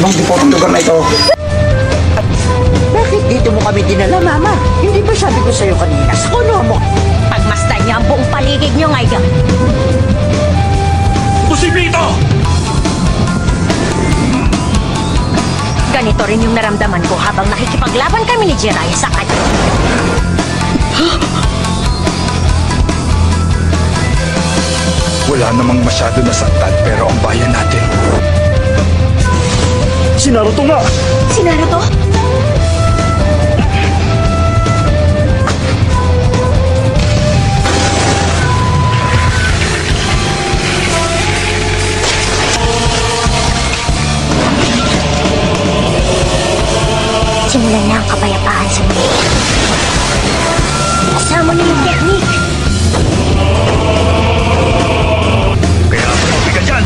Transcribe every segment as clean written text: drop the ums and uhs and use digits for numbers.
Mang Depot ang lugar na ito. Bakit dito mo kami dinala, Mama? Hindi ba sabi ko sa'yo kanina, sa kuno mo? Pagmasdan niyo ang buong paligid niyo ngayon. Posible ito! Ganito rin yung naramdaman ko habang nakikipaglaban kami ni Jiraiya sa kanya. Wala namang masyado nasaktan pero ang bayan natin. Si Naruto nga! Si Naruto? Simulan na ang kapayapaan sa mundo. Kasama niyo yung technique. Kaya pumapig ka dyan!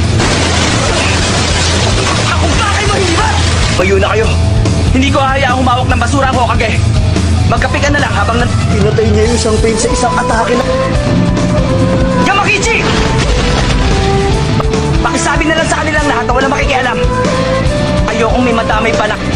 Ako ba kayo mahihibat? Bayo na kayo! Hindi ko hahayaang humawak ng basura ang Hokage! Magkapikan na lang habang pinatay niya yung isang pain sa isang atake na... Yamakichi! Pakisabi na lang sa kanilang lahat na walang makikialam. Ayokong may madamay pa na...